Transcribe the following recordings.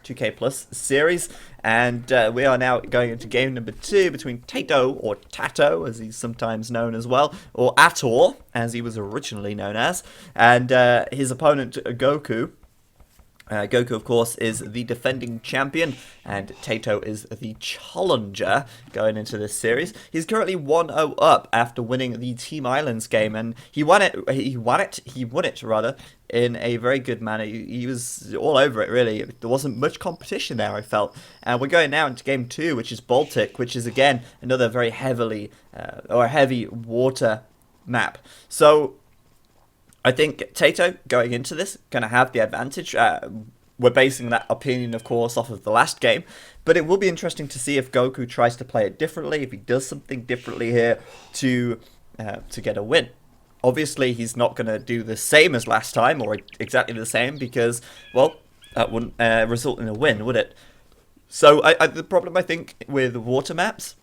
2K Plus series. And we are now going into game number 2 between TaToH, or TaToH, as he's sometimes known as well, or TaToH, as he was originally known as, and his opponent, Goku. Goku, of course, is the defending champion, and TaToH is the challenger going into this series. He's currently 1-0 up after winning the Team Islands game, and he won it in a very good manner. He was all over it, really. There wasn't much competition there, I felt. And we're going now into game 2, which is Baltic, which is, again, another very heavy water map. So I think TaToH, going into this, going to have the advantage. We're basing that opinion, of course, off of the last game. But it will be interesting to see if Goku tries to play it differently, if he does something differently here to get a win. Obviously, he's not going to do the same as last time, or exactly the same, because, well, that wouldn't result in a win, would it? So the problem, I think, with water maps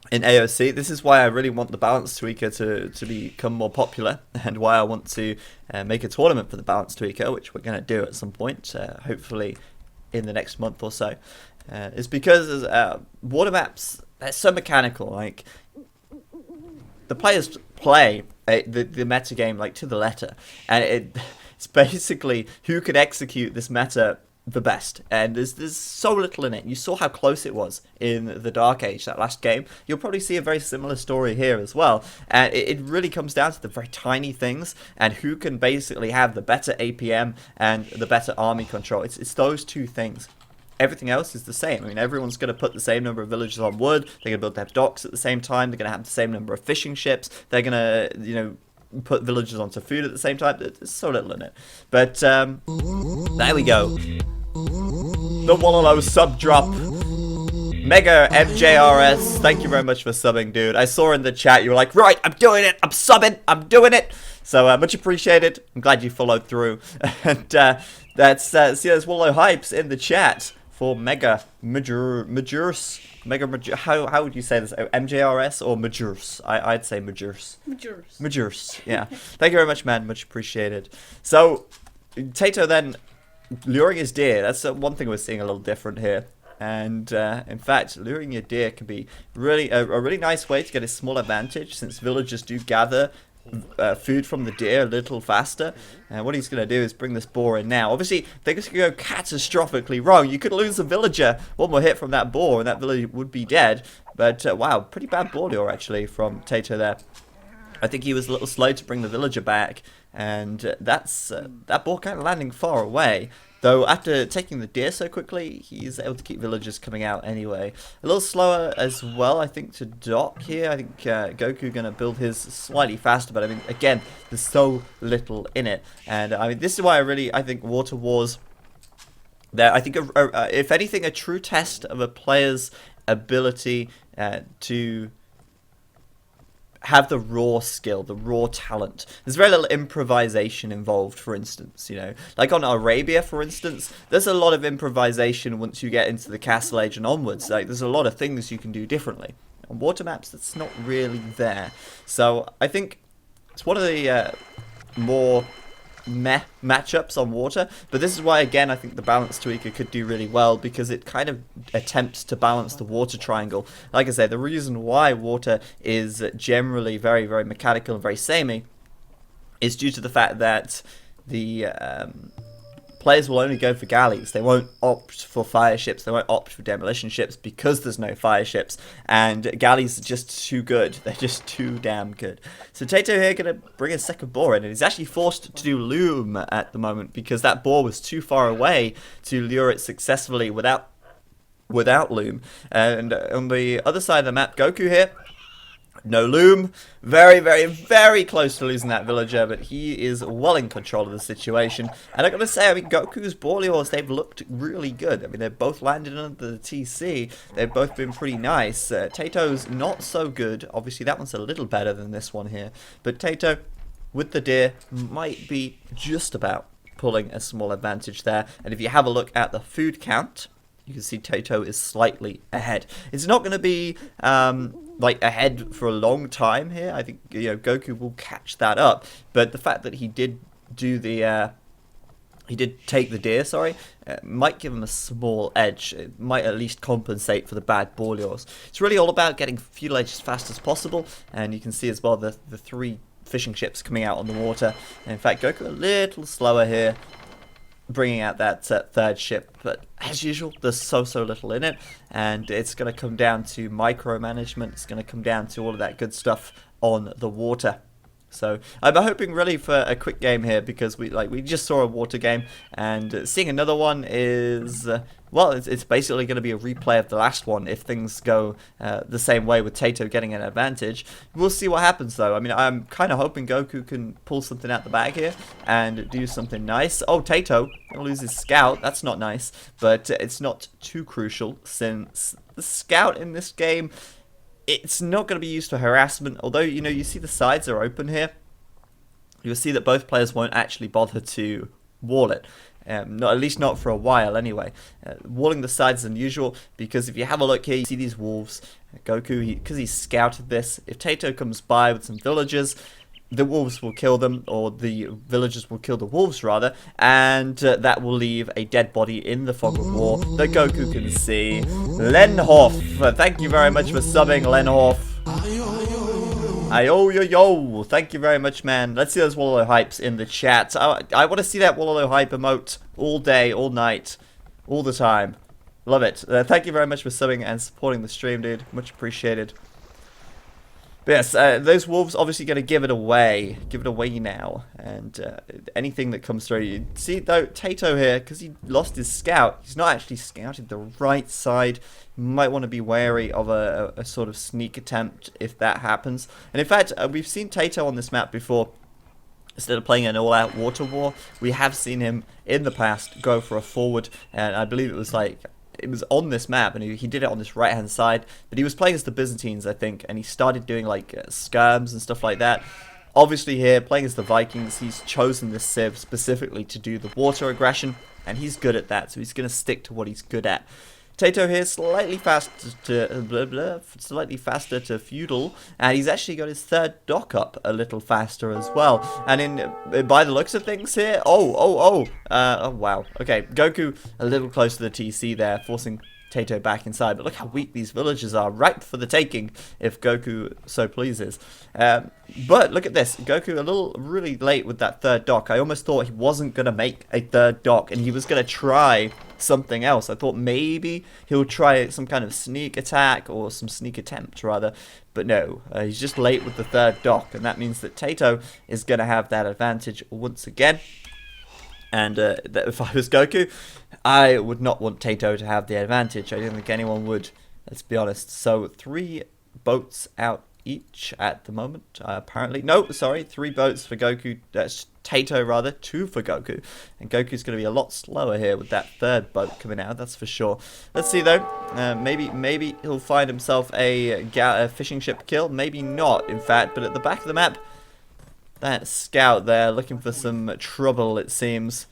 in AOC, this is why I really want the balance tweaker to become more popular, and why I want to make a tournament for the balance tweaker, which we're going to do at some point, hopefully in the next month or so, is because water maps, they're so mechanical. Like, the players play the meta game like to the letter, and it's basically who can execute this meta the best, and there's so little in it. You saw how close it was in the Dark Age, that last game. You'll probably see a very similar story here as well, and it really comes down to the very tiny things and who can basically have the better APM and the better army control. It's those two things. Everything else is the same. I mean, everyone's going to put the same number of villages on wood. They're going to build their docks at the same time. They're going to have the same number of fishing ships. They're going to, put villages onto food at the same time. There's so little in it. But there we go. The Wallalow sub drop. Mega MJRS, thank you very much for subbing, dude. I saw in the chat you were like, right, I'm doing it. I'm subbing. I'm doing it. So much appreciated. I'm glad you followed through. And there's Wallalow Hypes in the chat for Mega Majors. How would you say this? MJRS or Majors? I'd say Majors. Majors, yeah. Thank you very much, man. Much appreciated. So, TaToH then luring his deer. That's one thing we're seeing a little different here. And in fact, luring your deer can be really a really nice way to get a small advantage, since villagers do gather food from the deer a little faster. And what he's going to do is bring this boar in now. Obviously, things could go catastrophically wrong. You could lose a villager. One more hit from that boar and that villager would be dead. But wow, pretty bad boar lure actually from TaToH there. I think he was a little slow to bring the villager back, and that's that boar kind of landing far away. Though after taking the deer so quickly, he's able to keep villagers coming out anyway. A little slower as well, I think, to dock here. I think Goku going to build his slightly faster, but I mean, again, there's so little in it. And I mean, this is why I think Water Wars, I think, if anything, a true test of a player's ability to have the raw skill, the raw talent. There's very little improvisation involved, for instance, like on Arabia, for instance, there's a lot of improvisation once you get into the Castle Age and onwards. Like, there's a lot of things you can do differently. On water maps, that's not really there. So I think it's one of the more meh matchups on water, but this is why, again, I think the balance tweaker could do really well, because it kind of attempts to balance the water triangle. Like I say, the reason why water is generally very, very mechanical and very samey is due to the fact that the players will only go for galleys. They won't opt for fire ships. They won't opt for demolition ships because there's no fire ships. And galleys are just too good. They're just too damn good. So TaToH here going to bring a second boar in. And he's actually forced to do loom at the moment because that boar was too far away to lure it successfully without loom. And on the other side of the map, Goku here, no loom. Very, very, very close to losing that villager, but he is well in control of the situation. And I'm going to say, I mean, Goku's boar lures, they've looked really good. I mean, they've both landed under the TC. They've both been pretty nice. TaToH's not so good. Obviously, that one's a little better than this one here. But TaToH, with the deer, might be just about pulling a small advantage there. And if you have a look at the food count, you can see TaToH is slightly ahead. It's not going to be like ahead for a long time here. I think Goku will catch that up. But the fact that he did do the He did take the deer, sorry. Might give him a small edge. It might at least compensate for the bad ball yaws. It's really all about getting fuel edge as fast as possible. And you can see as well the three fishing ships coming out on the water. And in fact, Goku a little slower here, bringing out that third ship. But as usual, there's so little in it. And it's going to come down to micromanagement. It's going to come down to all of that good stuff on the water. So I'm hoping really for a quick game here, because we just saw a water game, and seeing another one is well, it's basically going to be a replay of the last one if things go the same way with TaToH getting an advantage. We'll see what happens though. I mean, I'm kind of hoping Goku can pull something out the bag here and do something nice. Oh, TaToH gonna lose his scout. That's not nice, but it's not too crucial since the scout in this game, it's not going to be used for harassment, although, you know, you see the sides are open here. You'll see that both players won't actually bother to wall it. Not, at least not for a while anyway. Walling the sides is unusual, because if you have a look here, you see these wolves. Goku, because he's scouted this, if TaToH comes by with some villagers, the wolves will kill them, or the villagers will kill the wolves rather, and that will leave a dead body in the fog of war that Goku can see. Lenhoff, thank you very much for subbing, Lenhoff. Ayo yo yo, thank you very much, man. Let's see those Wololo hypes in the chat. I want to see that Wololo hype emote all day, all night, all the time. Love it. Thank you very much for subbing and supporting the stream, dude. Much appreciated. But yes, those wolves obviously going to give it away now, and anything that comes through. You see though, TaToH here, because he lost his scout, he's not actually scouted the right side. You might want to be wary of a sort of sneak attempt if that happens. And in fact, we've seen TaToH on this map before. Instead of playing an all-out water war, we have seen him in the past go for a forward, and I believe it was on this map, and he did it on this right hand side, but he was playing as the Byzantines, I think, and he started doing like skirms and stuff like that. Obviously here, playing as the Vikings, he's chosen this civ specifically to do the water aggression, and he's good at that, so he's going to stick to what he's good at. TaToH here, slightly faster to feudal, and he's actually got his third dock up a little faster as well. And by the looks of things here, oh wow, okay, Goku a little close to the TC there, forcing TaToH back inside. But look how weak these villagers are, ripe for the taking if Goku so pleases. But look at this, Goku a little really late with that third dock. I almost thought he wasn't going to make a third dock and he was going to try something else. I thought maybe he'll try some kind of sneak attack, or some sneak attempt rather, but no, he's just late with the third dock, and that means that TaToH is going to have that advantage once again. And if I was Goku, I would not want TaToH to have the advantage. I don't think anyone would, let's be honest. So 3 boats out each at the moment, apparently. No, sorry, 3 boats for Goku. That's TaToH rather, 2 for Goku. And Goku's going to be a lot slower here with that third boat coming out, that's for sure. Let's see though, maybe he'll find himself a fishing ship kill. Maybe not, in fact, but at the back of the map, that scout there looking for some trouble, it seems.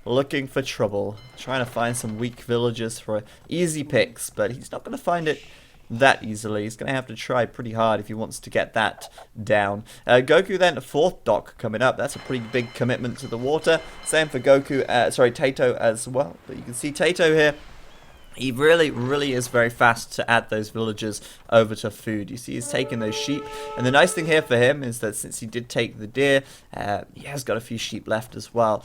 Looking for trouble. Trying to find some weak villagers for easy picks, but he's not going to find it that easily. He's going to have to try pretty hard if he wants to get that down. Goku then, 4th dock coming up. That's a pretty big commitment to the water. Same for Goku, TaToH as well. But you can see TaToH here. He really is very fast to add those villagers over to food. You see he's taking those sheep. And the nice thing here for him is that since he did take the deer, he has got a few sheep left as well.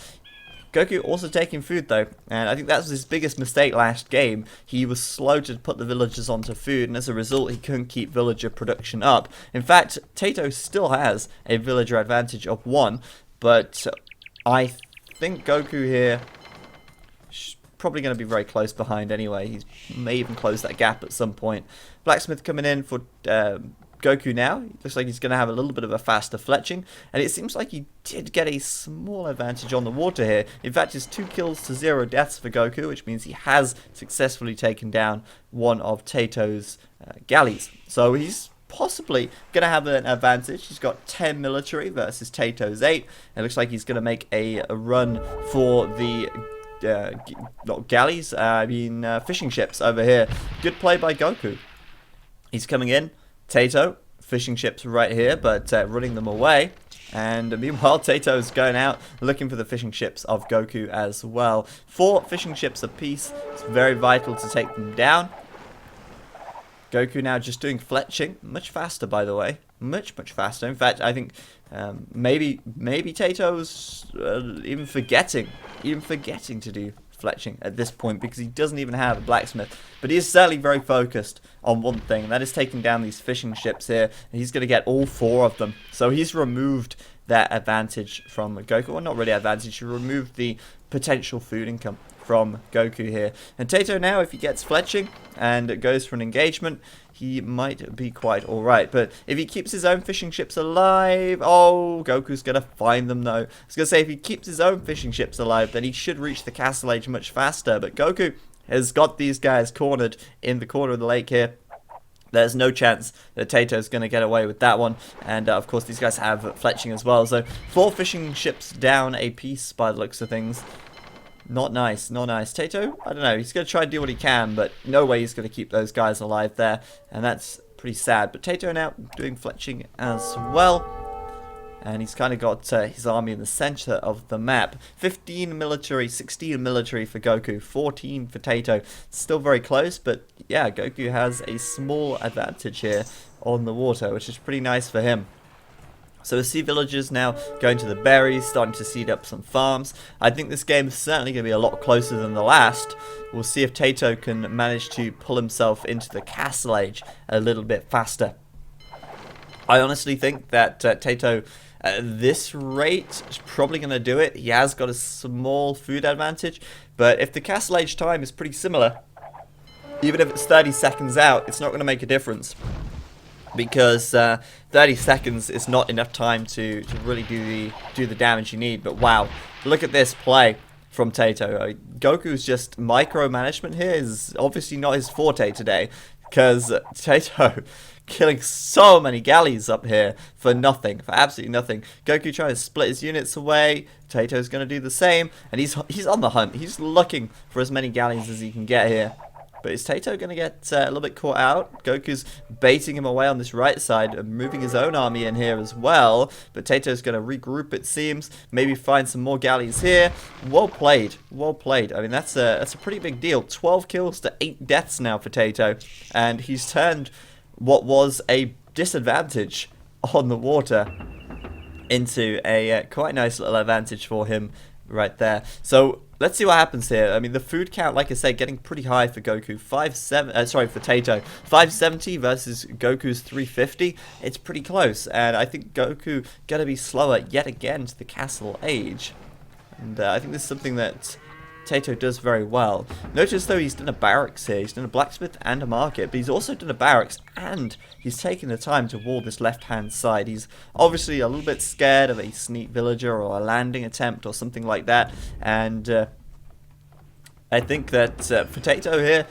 Goku also taking food though, and I think that was his biggest mistake last game. He was slow to put the villagers onto food, and as a result he couldn't keep villager production up. In fact, TaToH still has a villager advantage of 1, but I think Goku here probably going to be very close behind anyway. He may even close that gap at some point. Blacksmith coming in for Goku now. Looks like he's going to have a little bit of a faster fletching, and it seems like he did get a small advantage on the water here. In fact, it's 2 kills to 0 deaths for Goku, which means he has successfully taken down one of TaToH's galleys. So he's possibly going to have an advantage. He's got 10 military versus TaToH's 8. It looks like he's going to make a run for the not galleys, fishing ships over here. Good play by Goku. He's coming in. TaToH, fishing ships right here, but running them away. And meanwhile, TaToH's going out looking for the fishing ships of Goku as well. 4 fishing ships apiece. It's very vital to take them down. Goku now just doing fletching. Much faster, by the way. Much faster. In fact, I think maybe TaToH's even forgetting to do fletching at this point, because he doesn't even have a blacksmith. But he is certainly very focused on one thing, and that is taking down these fishing ships here. And he's going to get all 4 of them. So he's removed that advantage from Goku. Well, not really advantage. He removed the potential food income from Goku here. And TaToH now, if he gets fletching and goes for an engagement, he might be quite alright. But if he keeps his own fishing ships alive... Oh, Goku's going to find them, though. I was going to say, if he keeps his own fishing ships alive, then he should reach the Castle Age much faster. But Goku has got these guys cornered in the corner of the lake here. There's no chance that TaToH's going to get away with that one. And, of course, these guys have fletching as well. So, 4 fishing ships down a piece by the looks of things. Not nice, not nice. TaToH, I don't know, he's going to try and do what he can, but no way he's going to keep those guys alive there, and that's pretty sad. But TaToH now doing fletching as well, and he's kind of got his army in the center of the map. 15 military, 16 military for Goku, 14 for TaToH. Still very close, but yeah, Goku has a small advantage here on the water, which is pretty nice for him. So we see villagers now going to the berries, starting to seed up some farms. I think this game is certainly going to be a lot closer than the last. We'll see if TaToH can manage to pull himself into the Castle Age a little bit faster. I honestly think that TaToH at this rate is probably going to do it. He has got a small food advantage, but if the Castle Age time is pretty similar, even if it's 30 seconds out, it's not going to make a difference. Because 30 seconds is not enough time to really do the damage you need. But wow, look at this play from TaToH. Goku's just micromanagement here is obviously not his forte today, because TaToH killing so many galleys up here for nothing, for absolutely nothing. Goku trying to split his units away. TaToH's going to do the same, and he's on the hunt. He's looking for as many galleys as he can get here. But is TaToH going to get a little bit caught out? Goku's baiting him away on this right side and moving his own army in here as well. But TaToH's going to regroup, it seems. Maybe find some more galleys here. Well played. Well played. I mean, that's a pretty big deal. 12 kills to 8 deaths now for TaToH. And he's turned what was a disadvantage on the water into a quite nice little advantage for him right there. So let's see what happens here. I mean, the food count, like I said, getting pretty high for Goku. For TaToH. 570 versus Goku's 350. It's pretty close, and I think Goku gonna be slower yet again to the Castle Age. And I think this is something that TaToH does very well. Notice though he's done a barracks here. He's done a blacksmith and a market, but he's also done a barracks, and he's taken the time to wall this left-hand side. He's obviously a little bit scared of a sneak villager or a landing attempt or something like that, and I think that for TaToH here,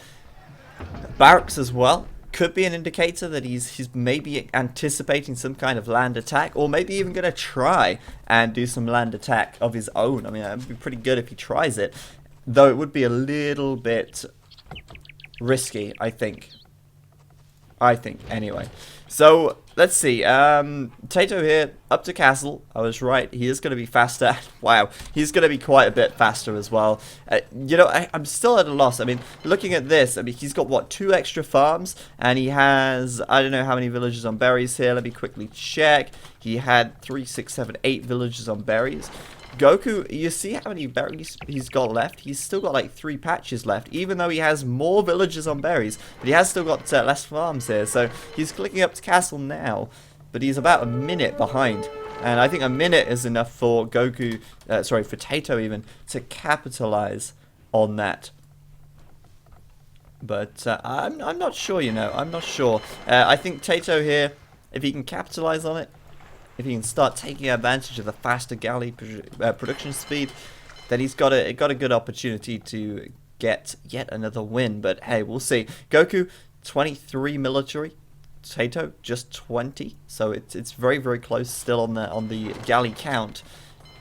barracks as well could be an indicator that he's maybe anticipating some kind of land attack, or maybe even going to try and do some land attack of his own. I mean, that would be pretty good if he tries it, though it would be a little bit risky, I think. Anyway. So, let's see. TaToH here, up to castle. I was right. He is going to be faster. Wow. He's going to be quite a bit faster as well. You know, I'm still at a loss. I mean, looking at this, I mean, he's got, what, 2 extra farms? And he has, I don't know how many villagers on berries here. Let me quickly check. He had 3, 6, 7, 8 villagers on berries. Goku, you see how many berries he's got left? He's still got like 3 patches left, even though he has more villagers on berries. But he has still got less farms here, so he's clicking up to castle now. But he's about a minute behind. And I think a minute is enough for Goku, for TaToH even, to capitalize on that. But I'm not sure, you know. I'm not sure. I think TaToH here, if he can capitalize on it, if he can start taking advantage of the faster galley production speed, then he's got a good opportunity to get yet another win. But hey, we'll see. Goku, 23 military. TaToH, just 20. So it's very, very close still on the galley count.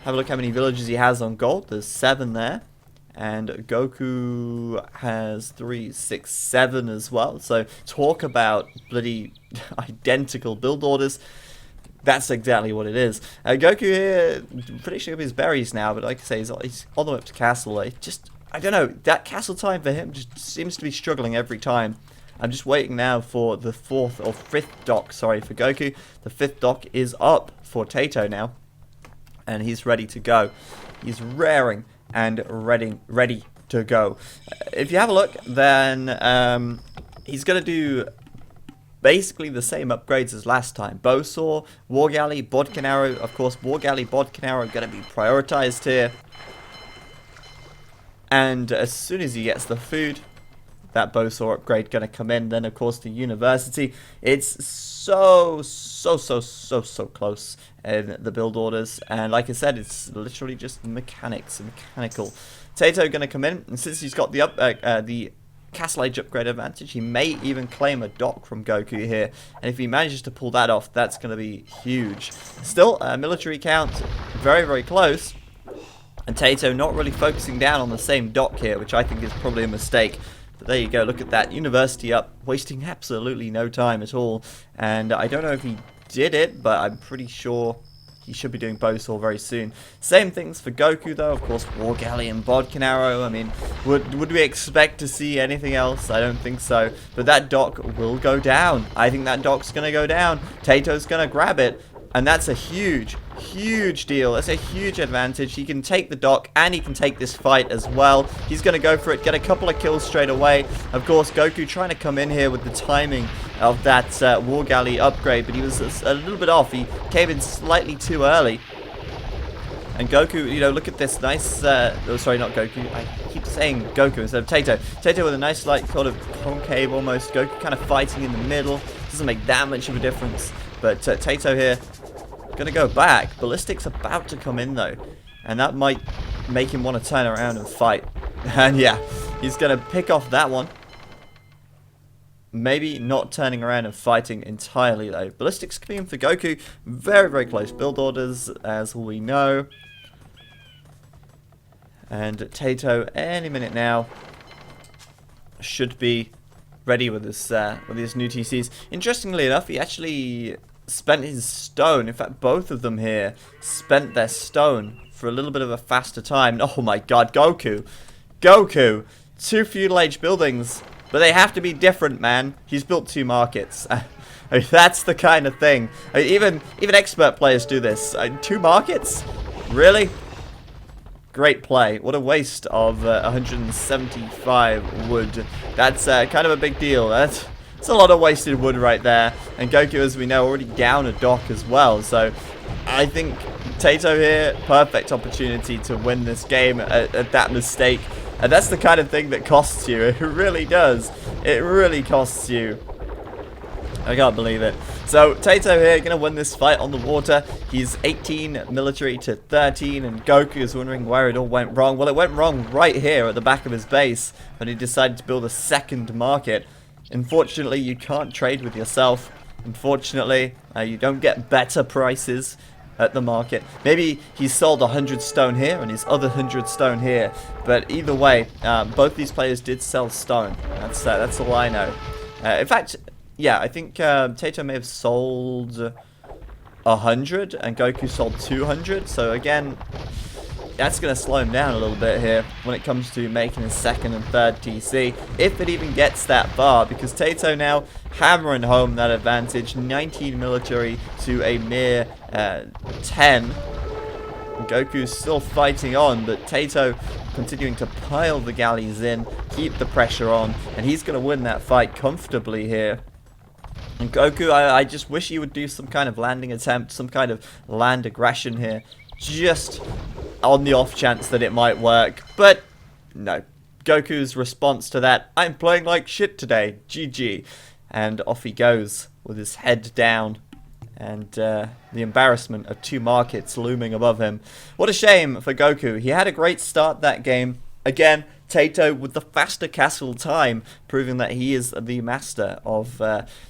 Have a look how many villages he has on gold. There's 7 there. And Goku has 3, 6, 7 as well. So talk about bloody identical build orders. That's exactly what it is. Goku here, pretty sure of his berries now, but like I say, he's all the way up to castle. I don't know, that castle time for him just seems to be struggling every time. I'm just waiting now for the 4th or 5th dock, sorry, for Goku. The 5th dock is up for TaToH now, and he's ready to go. He's raring and ready to go. If you have a look, then he's going to do basically the same upgrades as last time. Bowsaw, War Galley, Bodkin Arrow. Of course, War Galley, Bodkin Arrow are going to be prioritized here. And as soon as he gets the food, that Bowsaw upgrade going to come in. Then, of course, the University. It's so close in the build orders. And like I said, it's literally just mechanical. TaToH going to come in. And since he's got the Castle Age upgrade advantage, he may even claim a dock from Goku here, and if he manages to pull that off, that's going to be huge. Still, military count very close, and TaToH not really focusing down on the same dock here, which I think is probably a mistake. But there you go, look at that, University up, wasting absolutely no time at all, and I don't know if he did it, but I'm pretty sure he should be doing Bowsaw very soon. Same things for Goku though, of course, War Galley and Bodkin Arrow. I mean, would we expect to see anything else? I don't think so. But that dock will go down. I think that dock's going to go down. TaToH's going to grab it. And that's a huge deal. That's a huge advantage. He can take the dock and he can take this fight as well. He's going to go for it, get a couple of kills straight away. Of course, Goku trying to come in here with the timing of that War Galley upgrade, but he was a little bit off. He came in slightly too early. And Goku, you know, look at this nice, oh, sorry, not Goku. I keep saying Goku instead of TaToH. TaToH with a nice, like, sort of concave almost. Goku kind of fighting in the middle. Doesn't make that much of a difference. But TaToH here, gonna go back. Ballistic's about to come in though, and that might make him want to turn around and fight. And yeah, he's gonna pick off that one. Maybe not turning around and fighting entirely though. Ballistic's coming in for Goku. Very close build orders, as we know. And TaToH any minute now should be ready with his new TCs. Interestingly enough, he actually spent his stone. In fact, both of them here spent their stone for a little bit of a faster time. Oh my god, Goku. 2 feudal age buildings, but they have to be different, man. He's built 2 markets. I mean, that's the kind of thing. I mean, even expert players do this. 2 markets? Really? Great play. What a waste of 175 wood. That's kind of a big deal. That's a lot of wasted wood right there. And Goku, as we know, already down a dock as well. So I think TaToH here, perfect opportunity to win this game at that mistake. And that's the kind of thing that costs you. It really does. It really costs you. I can't believe it. So TaToH here going to win this fight on the water. He's 18 military to 13, and Goku is wondering where it all went wrong. Well, it went wrong right here at the back of his base when he decided to build a second market. Unfortunately, you can't trade with yourself. Unfortunately, you don't get better prices at the market. Maybe he sold 100 stone here and his other 100 stone here. But either way, both these players did sell stone. That's all I know. In fact, yeah, I think TaToH may have sold 100 and Goku sold 200. So again, that's going to slow him down a little bit here when it comes to making his second and third TC, if it even gets that far, because TaToH now hammering home that advantage, 19 military to a mere 10. Goku's still fighting on, but TaToH continuing to pile the galleys in, keep the pressure on, and he's going to win that fight comfortably here. And Goku, I just wish he would do some kind of landing attempt, some kind of land aggression here, just on the off chance that it might work. But no, Goku's response to that, I'm playing like shit today, GG. And off he goes with his head down, and the embarrassment of 2 markets looming above him. What a shame for Goku. He had a great start that game. Again, TaToH with the faster castle time, proving that he is the master of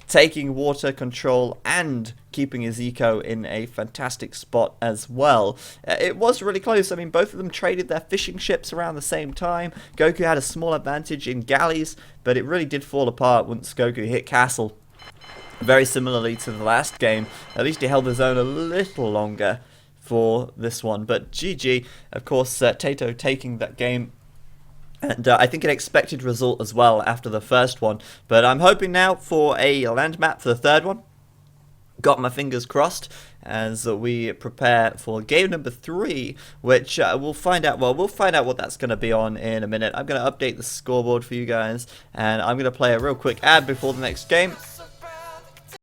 taking water control and keeping his eco in a fantastic spot as well. It was really close. I mean, both of them traded their fishing ships around the same time. Goku had a small advantage in galleys, but it really did fall apart once Goku hit castle. very similarly to the last game. At least he held his own a little longer for this one. But GG, of course, TaToH taking that game. And I think an expected result as well after the first one. But I'm hoping now for a land map for the third one. Got my fingers crossed as we prepare for game number 3, which we'll find out. Well, we'll find out what that's going to be on in a minute. I'm going to update the scoreboard for you guys, and I'm going to play a real quick ad before the next game.